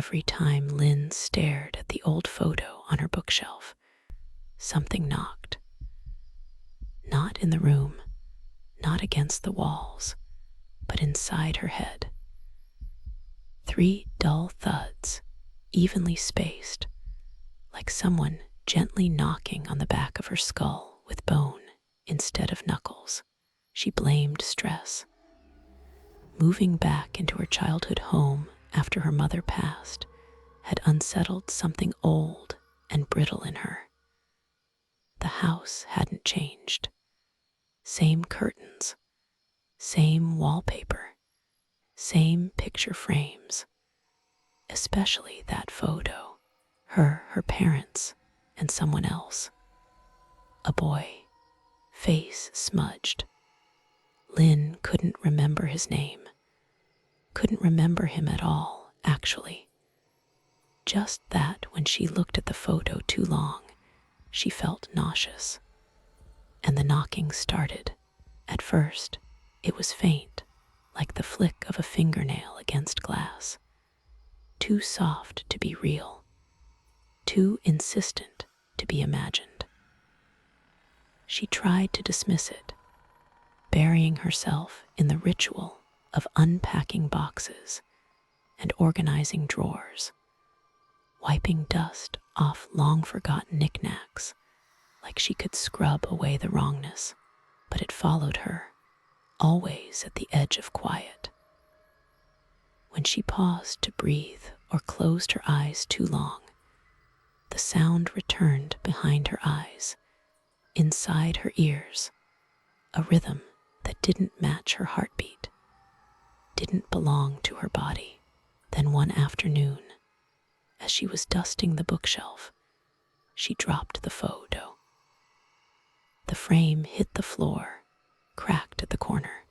every time Lynn stared at the old photo on her bookshelf, something knocked. Not in the room, not against the walls, but inside her head. 3 dull thuds, evenly spaced, like someone gently knocking on the back of her skull with bone instead of knuckles. She blamed stress. Moving back into her childhood home after her mother passed had unsettled something old and brittle in her. The house hadn't changed. Same curtains, same wallpaper, same picture frames, especially that photo, her parents, and someone else. A boy, face smudged. Lynn couldn't remember his name. Couldn't remember him at all, actually. Just that when she looked at the photo too long, she felt nauseous. And the knocking started. At first, it was faint, like the flick of a fingernail against glass. Too soft to be real. Too insistent to be imagined. She tried to dismiss it, burying herself in the ritual of unpacking boxes and organizing drawers, wiping dust off long-forgotten knickknacks like she could scrub away the wrongness, but it followed her, always at the edge of quiet. When she paused to breathe or closed her eyes too long, the sound returned behind her eyes, inside her ears, a rhythm that didn't match her heartbeat, didn't belong to her body. Then one afternoon, as she was dusting the bookshelf, she dropped the photo. The frame hit the floor, cracked at the corner.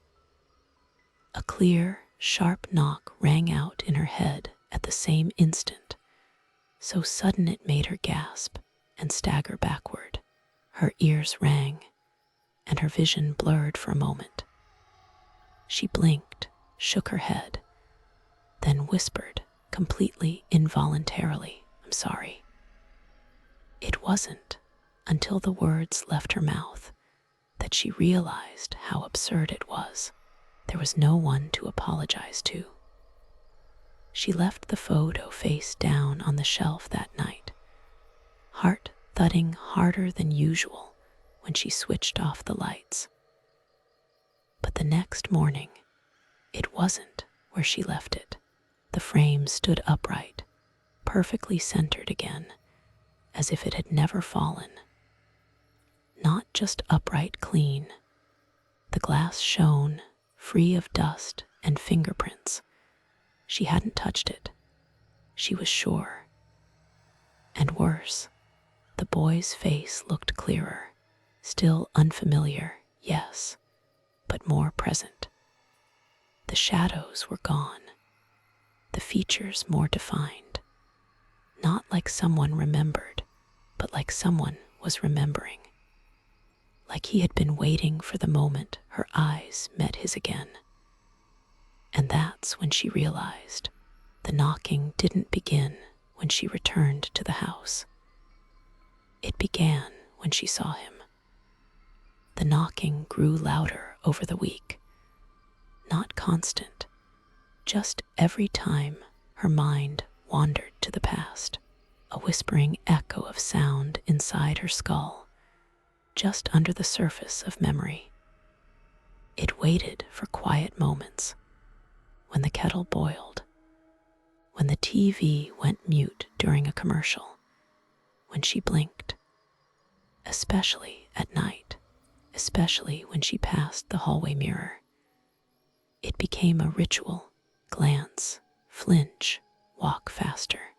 A clear, sharp knock rang out in her head at the same instant, so sudden it made her gasp and stagger backward. Her ears rang, and her vision blurred for a moment. She blinked, shook her head, then whispered, completely involuntarily, "I'm sorry." It wasn't until the words left her mouth that she realized how absurd it was. There was no one to apologize to. She left the photo face down on the shelf that night, heart thudding harder than usual when she switched off the lights. But the next morning, it wasn't where she left it. The frame stood upright, perfectly centered again, as if it had never fallen. Not just upright clean. The glass shone, free of dust and fingerprints. She hadn't touched it. She was sure. And worse, the boy's face looked clearer, still unfamiliar, yes, but more present. The shadows were gone, the features more defined, not like someone remembered, but like someone was remembering. Like he had been waiting for the moment her eyes met his again. And that's when she realized the knocking didn't begin when she returned to the house. It began when she saw him. The knocking grew louder over the week. Not constant, just every time her mind wandered to the past, a whispering echo of sound inside her skull, just under the surface of memory. It waited for quiet moments, when the kettle boiled, when the TV went mute during a commercial, when she blinked, especially at night, especially when she passed the hallway mirror. It became a ritual: glance, flinch, walk faster.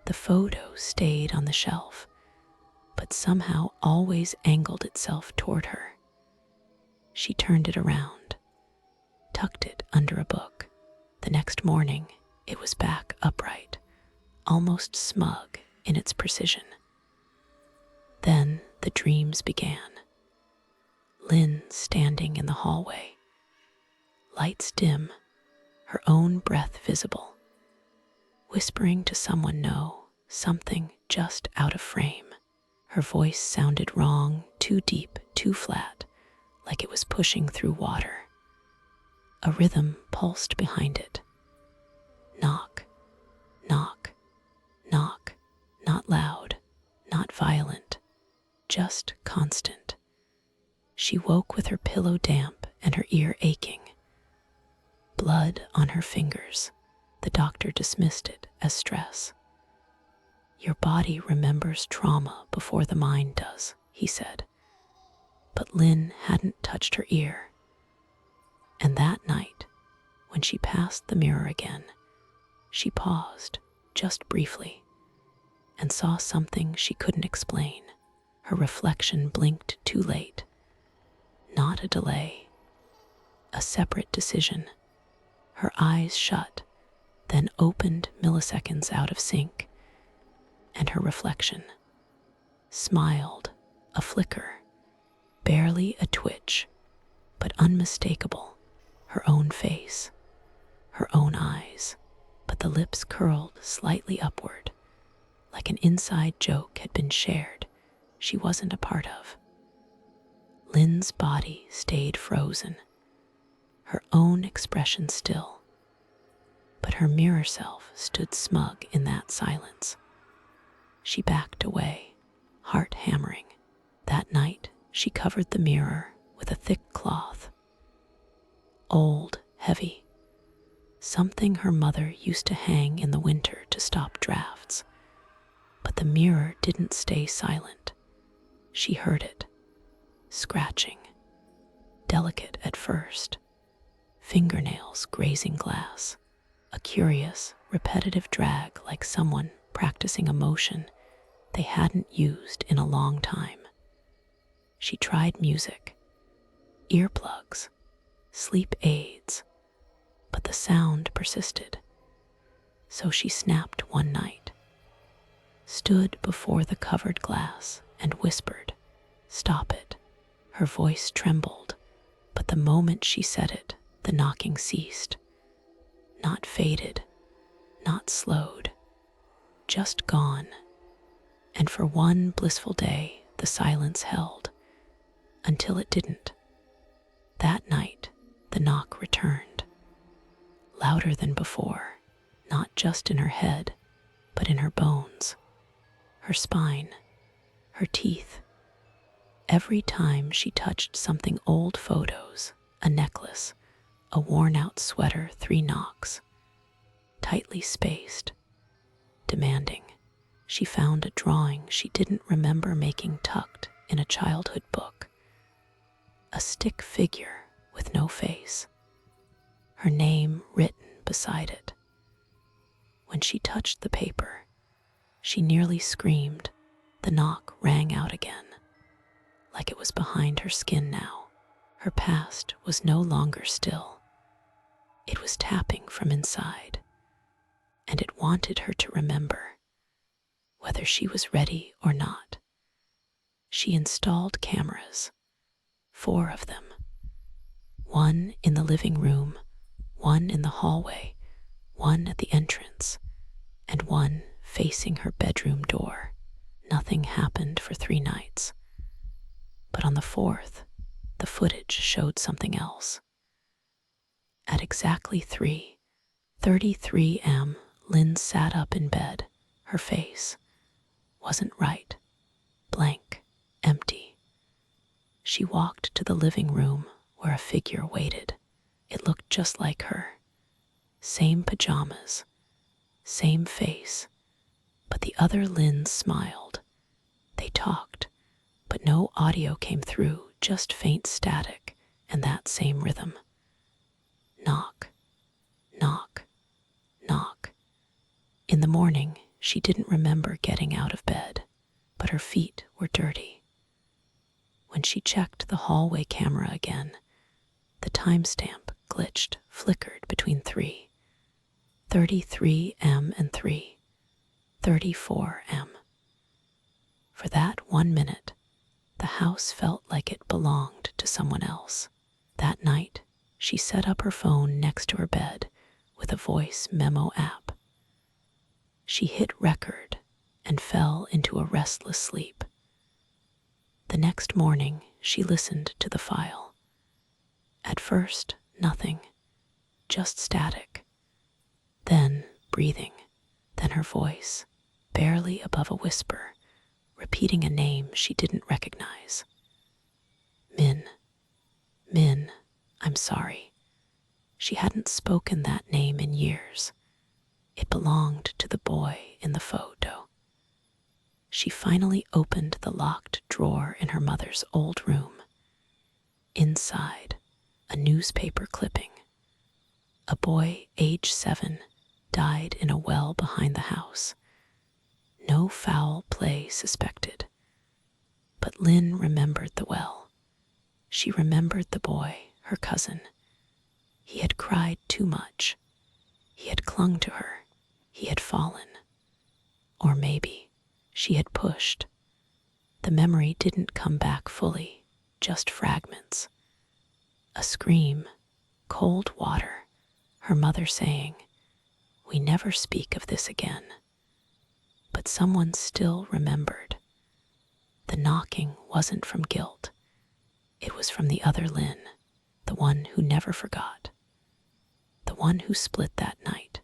The photo stayed on the shelf, but somehow always angled itself toward her. She turned it around, tucked it under a book. The next morning, it was back upright, almost smug in its precision. Then the dreams began. Lynn standing in the hallway, lights dim, her own breath visible, whispering to someone no, something just out of frame. Her voice sounded wrong, too deep, too flat, like it was pushing through water. A rhythm pulsed behind it. Knock, knock, knock, not loud, not violent, just constant. She woke with her pillow damp and her ear aching. Blood on her fingers. The doctor dismissed it as stress. Your body remembers trauma before the mind does, he said. But Lynn hadn't touched her ear. And that night, when she passed the mirror again, she paused, just briefly, and saw something she couldn't explain. Her reflection blinked too late. Not a delay. A separate decision. Her eyes shut, then opened milliseconds out of sync, and her reflection smiled, a flicker, barely a twitch, but unmistakable. Her own face, her own eyes, but the lips curled slightly upward, like an inside joke had been shared she wasn't a part of. Lynn's body stayed frozen, her own expression still, but her mirror self stood smug in that silence. She backed away, heart hammering. That night, she covered the mirror with a thick cloth. Old, heavy. Something her mother used to hang in the winter to stop drafts. But the mirror didn't stay silent. She heard it, scratching, delicate at first, fingernails grazing glass, a curious, repetitive drag like someone practicing a motion they hadn't used in a long time. She tried music, earplugs, sleep aids, but the sound persisted. So she snapped one night, stood before the covered glass and whispered, "Stop it." Her voice trembled, but the moment she said it, the knocking ceased. Not faded, not slowed, just gone. And for one blissful day, the silence held, until it didn't. That night, the knock returned, louder than before, not just in her head, but in her bones, her spine, her teeth. Every time she touched something old photos, a necklace, a worn-out sweater, 3 knocks, tightly spaced, demanding. She found a drawing she didn't remember making tucked in a childhood book. A stick figure with no face, her name written beside it. When she touched the paper, she nearly screamed. The knock rang out again, like it was behind her skin now. Her past was no longer still. It was tapping from inside, and it wanted her to remember, whether she was ready or not. She installed cameras, 4 of them. One in the living room, one in the hallway, one at the entrance, and one facing her bedroom door. Nothing happened for 3 nights. But on the 4th, the footage showed something else. At exactly 3:33 a.m., Lynn sat up in bed. Her face wasn't right, blank, empty. She walked to the living room where a figure waited. It looked just like her. Same pajamas, same face, but the other Lynn smiled. They talked, but no audio came through, just faint static and that same rhythm. Knock, knock, knock. In the morning, she didn't remember getting out of bed, but her feet were dirty. When she checked the hallway camera again, the timestamp glitched, flickered between 3:33 m and 3:34 m. For that 1 minute, the house felt like it belonged to someone else. That night, she set up her phone next to her bed with a voice memo app. She hit record and fell into a restless sleep. The next morning, she listened to the file. At first, nothing, just static. Then breathing, then her voice, barely above a whisper, repeating a name she didn't recognize. Min. Min, I'm sorry. She hadn't spoken that name in years. It belonged to the boy in the photo. She finally opened the locked drawer in her mother's old room. Inside, a newspaper clipping. A boy, age 7, died in a well behind the house. No foul play suspected. But Lynn remembered the well. She remembered the boy, her cousin. He had cried too much. He had clung to her. He had fallen. Or maybe she had pushed. The memory didn't come back fully, just fragments. A scream, cold water, her mother saying, "We never speak of this again." But someone still remembered. The knocking wasn't from guilt. It was from the other Lynn, the one who never forgot. The one who split that night.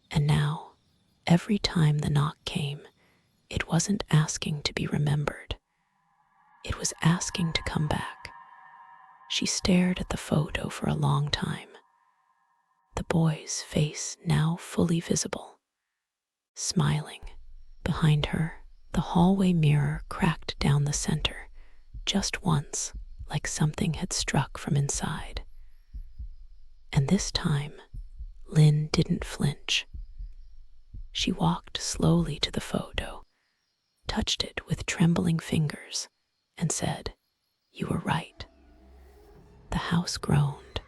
And now, every time the knock came, it wasn't asking to be remembered. It was asking to come back. She stared at the photo for a long time. The boy's face now fully visible. Smiling. Behind her, the hallway mirror cracked down the center, just once, like something had struck from inside. And this time, Lynn didn't flinch. She walked slowly to the photo, touched it with trembling fingers, and said, "You were right." The house groaned.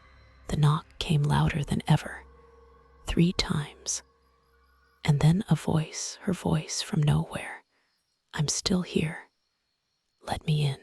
The knock came louder than ever, 3 times. And then a voice, her voice from nowhere. "I'm still here. Let me in."